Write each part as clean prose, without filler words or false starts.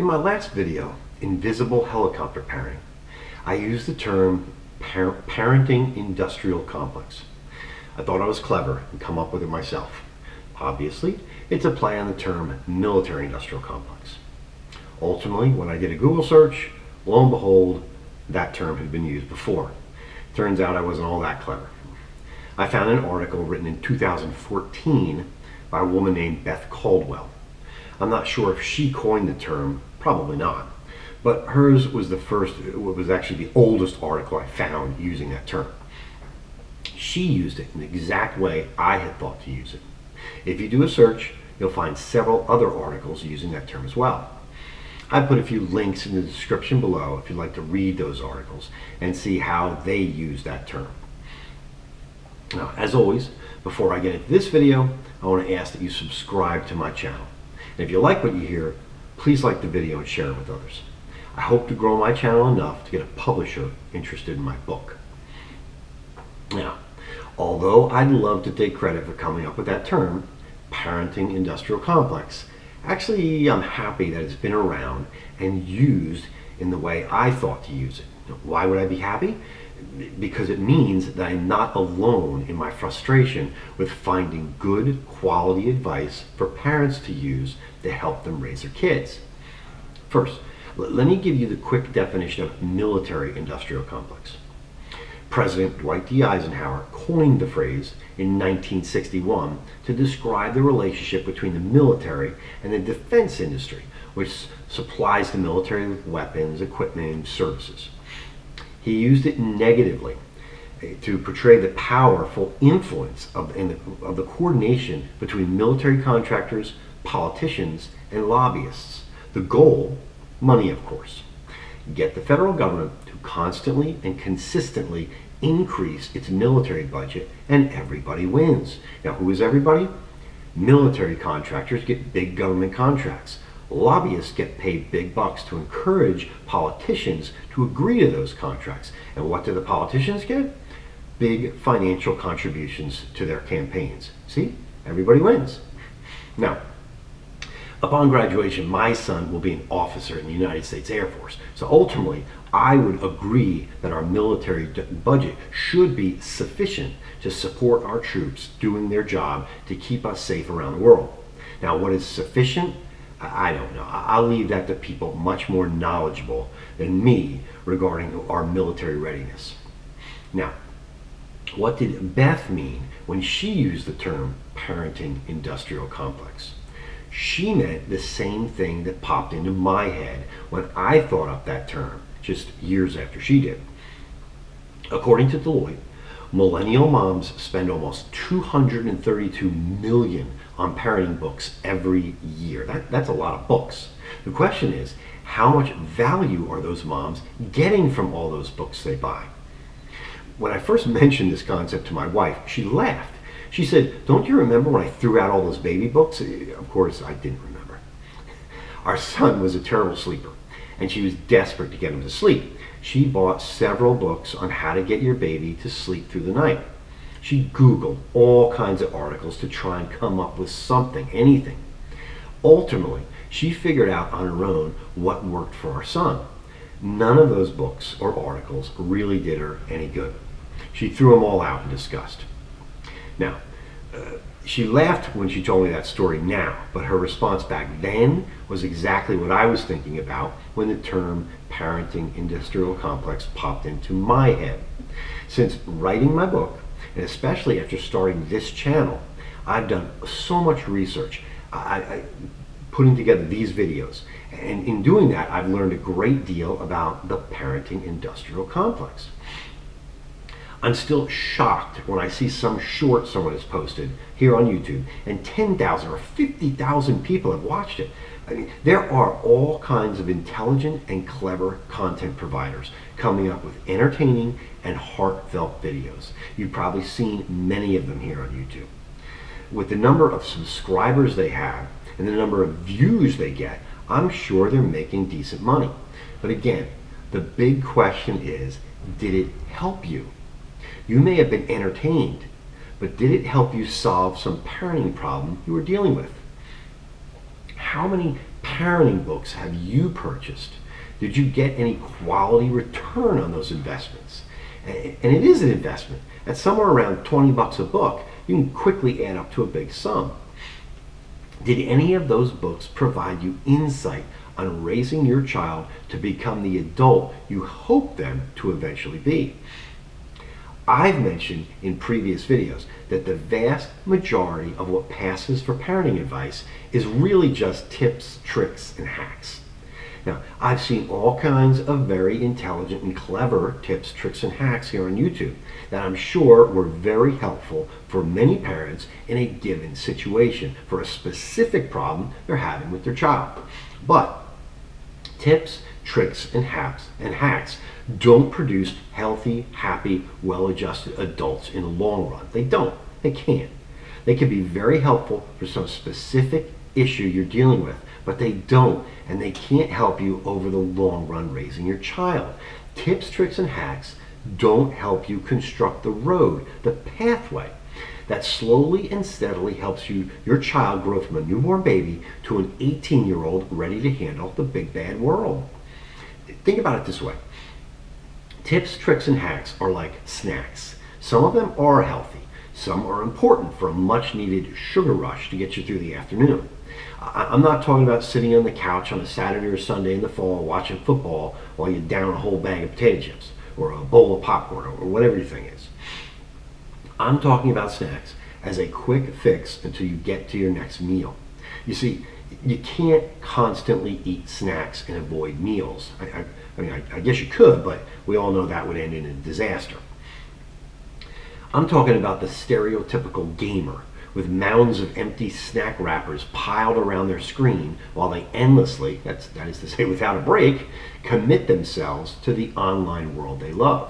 In my last video, Invisible Helicopter Parenting, I used the term parenting industrial complex. I thought I was clever and come up with it myself. Obviously, it's a play on the term military industrial complex. Ultimately, when I did a Google search, lo and behold, that term had been used before. Turns out I wasn't all that clever. I found an article written in 2014 by a woman named Beth Caldwell. I'm not sure if she coined the term, probably not, but hers was actually the oldest article I found using that term. She used it in the exact way I had thought to use it. If you do a search, you'll find several other articles using that term as well. I put a few links in the description below if you'd like to read those articles and see how they use that term. Now, as always, before I get into this video, I want to ask that you subscribe to my channel. And if you like what you hear, please like the video and share it with others. I hope to grow my channel enough to get a publisher interested in my book. Now, although I'd love to take credit for coming up with that term, parenting industrial complex, actually I'm happy that it's been around and used in the way I thought to use it. Why would I be happy? Because it means that I'm not alone in my frustration with finding good quality advice for parents to use to help them raise their kids. First, let me give you the quick definition of military industrial complex. President Dwight D. Eisenhower coined the phrase in 1961 to describe the relationship between the military and the defense industry, which supplies the military with weapons, equipment, and services. He used it negatively to portray the powerful influence of the coordination between military contractors, politicians, and lobbyists. The goal, money of course. Get the federal government to constantly and consistently increase its military budget and everybody wins. Now, who is everybody? Military contractors get big government contracts. Lobbyists get paid big bucks to encourage politicians to agree to those contracts. And what do the politicians get? Big financial contributions to their campaigns. See? Everybody wins. Now, upon graduation, my son will be an officer in the United States Air Force. So ultimately, I would agree that our military budget should be sufficient to support our troops doing their job to keep us safe around the world. Now, what is sufficient? I don't know. I'll leave that to people much more knowledgeable than me regarding our military readiness. Now, what did Beth mean when she used the term parenting industrial complex? She meant the same thing that popped into my head when I thought up that term just years after she did. According to Deloitte, millennial moms spend almost $232 million on parenting books every year. That's a lot of books. The question is, how much value are those moms getting from all those books they buy? When I first mentioned this concept to my wife, she laughed. She said, "Don't you remember when I threw out all those baby books?" Of course, I didn't remember. Our son was a terrible sleeper, and she was desperate to get him to sleep. She bought several books on how to get your baby to sleep through the night. She Googled all kinds of articles to try and come up with something, anything. Ultimately, she figured out on her own what worked for our son. None of those books or articles really did her any good. She threw them all out in disgust. Now, she laughed when she told me that story now, but her response back then was exactly what I was thinking about when the term parenting industrial complex popped into my head. Since writing my book, and especially after starting this channel, I've done so much research, putting together these videos. And in doing that, I've learned a great deal about the parenting industrial complex. I'm still shocked when I see some short someone has posted here on YouTube and 10,000 or 50,000 people have watched it. I mean, there are all kinds of intelligent and clever content providers coming up with entertaining and heartfelt videos. You've probably seen many of them here on YouTube. With the number of subscribers they have and the number of views they get, I'm sure they're making decent money. But again, the big question is, did it help you? You may have been entertained, but did it help you solve some parenting problem you were dealing with? How many parenting books have you purchased? Did you get any quality return on those investments? And it is an investment. At somewhere around 20 bucks a book, you can quickly add up to a big sum. Did any of those books provide you insight on raising your child to become the adult you hope them to eventually be? I've mentioned in previous videos that the vast majority of what passes for parenting advice is really just tips, tricks, and hacks. Now, I've seen all kinds of very intelligent and clever tips, tricks, and hacks here on YouTube that I'm sure were very helpful for many parents in a given situation for a specific problem they're having with their child. But tips, tricks, and hacks don't produce healthy, happy, well-adjusted adults in the long run. They don't. They can't. They can be very helpful for some specific issue you're dealing with, but they don't, and they can't help you over the long run raising your child. Tips, tricks, and hacks don't help you construct the road, the pathway that slowly and steadily helps your child grow from a newborn baby to an 18-year-old ready to handle the big bad world. Think about it this way. Tips, tricks, and hacks are like snacks. Some of them are healthy. Some are important for a much needed sugar rush to get you through the afternoon. I'm not talking about sitting on the couch on a Saturday or Sunday in the fall watching football while you down a whole bag of potato chips or a bowl of popcorn or whatever your thing is. I'm talking about snacks as a quick fix until you get to your next meal. You see, you can't constantly eat snacks and avoid meals. I guess you could, but we all know that would end in a disaster. I'm talking about the stereotypical gamer with mounds of empty snack wrappers piled around their screen while they endlessly, that is to say without a break, commit themselves to the online world they love.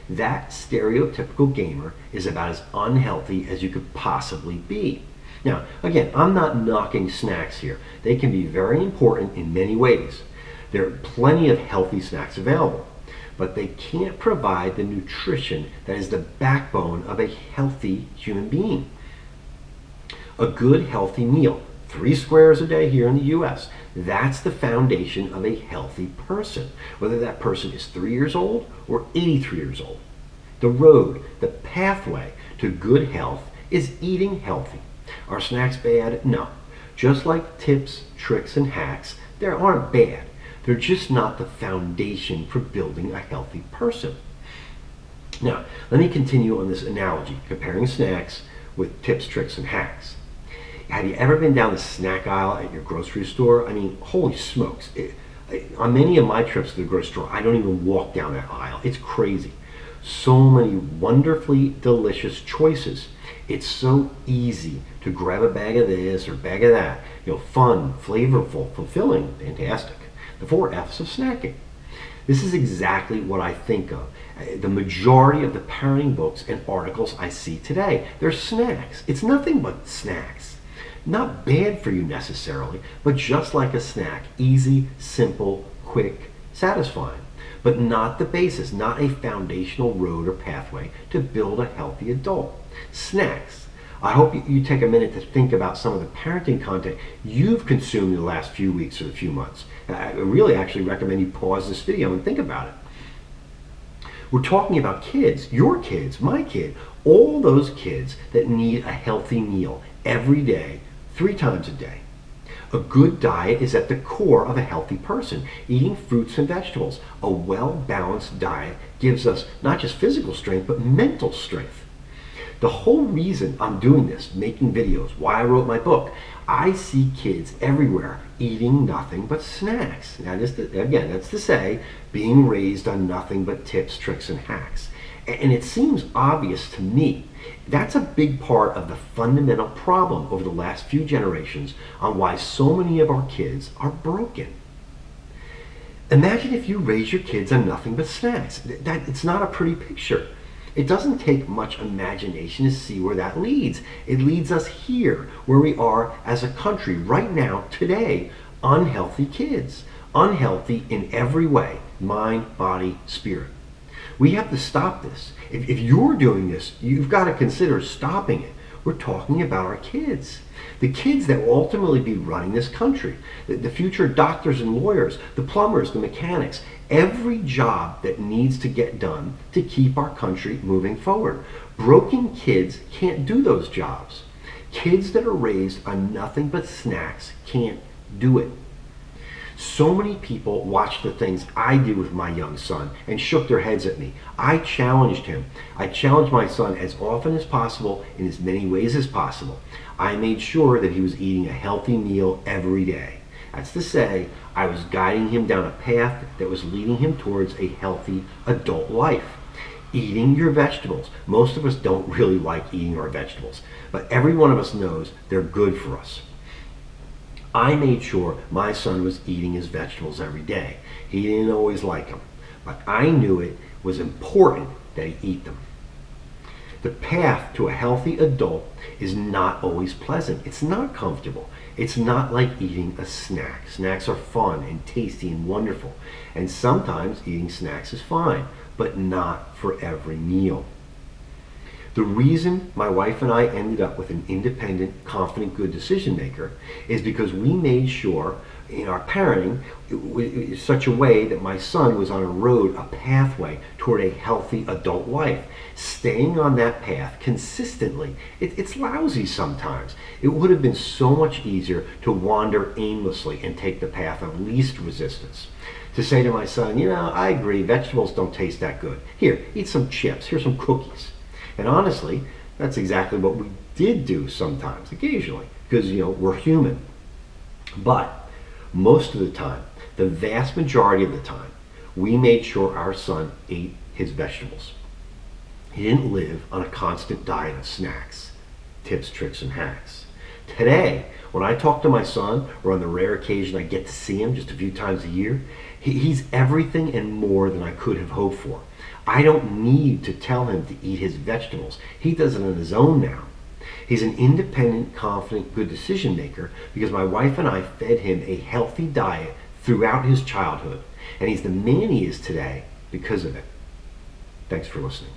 That stereotypical gamer is about as unhealthy as you could possibly be. Now, again, I'm not knocking snacks here. They can be very important in many ways. There are plenty of healthy snacks available, but they can't provide the nutrition that is the backbone of a healthy human being. A good healthy meal, 3 squares a day here in the US, that's the foundation of a healthy person, whether that person is 3 years old or 83 years old. The road, the pathway to good health is eating healthy. Are snacks bad? No. Just like tips, tricks, and hacks, they aren't bad. They're just not the foundation for building a healthy person. Now, let me continue on this analogy, comparing snacks with tips, tricks, and hacks. Have you ever been down the snack aisle at your grocery store? I mean, holy smokes. On many of my trips to the grocery store, I don't even walk down that aisle. It's crazy. So many wonderfully delicious choices. It's so easy to grab a bag of this or bag of that. Fun, flavorful, fulfilling, fantastic. The 4 F's of snacking. This is exactly what I think of. The majority of the parenting books and articles I see today, they're snacks. It's nothing but snacks. Not bad for you necessarily, but just like a snack. Easy, simple, quick, satisfying. But not the basis, not a foundational road or pathway to build a healthy adult. Snacks. I hope you take a minute to think about some of the parenting content you've consumed in the last few weeks or a few months. I really actually recommend you pause this video and think about it. We're talking about kids, your kids, my kid, all those kids that need a healthy meal every day, 3 times a day. A good diet is at the core of a healthy person. Eating fruits and vegetables. A well-balanced diet gives us not just physical strength, but mental strength. The whole reason I'm doing this, making videos, why I wrote my book, I see kids everywhere eating nothing but snacks. Now, again, that's to say, being raised on nothing but tips, tricks, and hacks. And it seems obvious to me. That's a big part of the fundamental problem over the last few generations on why so many of our kids are broken. Imagine if you raise your kids on nothing but snacks. It's not a pretty picture. It doesn't take much imagination to see where that leads. It leads us here, where we are as a country right now, today, unhealthy kids. Unhealthy in every way, mind, body, spirit. We have to stop this. If you're doing this, you've got to consider stopping it. We're talking about our kids. The kids that will ultimately be running this country. The future doctors and lawyers, the plumbers, the mechanics. Every job that needs to get done to keep our country moving forward. Broken kids can't do those jobs. Kids that are raised on nothing but snacks can't do it. So many people watched the things I did with my young son and shook their heads at me. I challenged him. I challenged my son as often as possible in as many ways as possible. I made sure that he was eating a healthy meal every day. That's to say, I was guiding him down a path that was leading him towards a healthy adult life. Eating your vegetables. Most of us don't really like eating our vegetables, but every one of us knows they're good for us. I made sure my son was eating his vegetables every day. He didn't always like them, but I knew it was important that he eat them. The path to a healthy adult is not always pleasant. It's not comfortable. It's not like eating a snack. Snacks are fun and tasty and wonderful, and sometimes eating snacks is fine, but not for every meal. The reason my wife and I ended up with an independent, confident, good decision maker is because we made sure in our parenting in such a way that my son was on a road, a pathway toward a healthy adult life. Staying on that path consistently, it's lousy sometimes. It would have been so much easier to wander aimlessly and take the path of least resistance. To say to my son, I agree, vegetables don't taste that good. Here, eat some chips, here's some cookies. And honestly, that's exactly what we did do sometimes, occasionally, because, we're human. But most of the time, the vast majority of the time, we made sure our son ate his vegetables. He didn't live on a constant diet of snacks, tips, tricks, and hacks. Today, when I talk to my son, or on the rare occasion I get to see him just a few times a year, he's everything and more than I could have hoped for. I don't need to tell him to eat his vegetables. He does it on his own now. He's an independent, confident, good decision maker because my wife and I fed him a healthy diet throughout his childhood, and he's the man he is today because of it. Thanks for listening.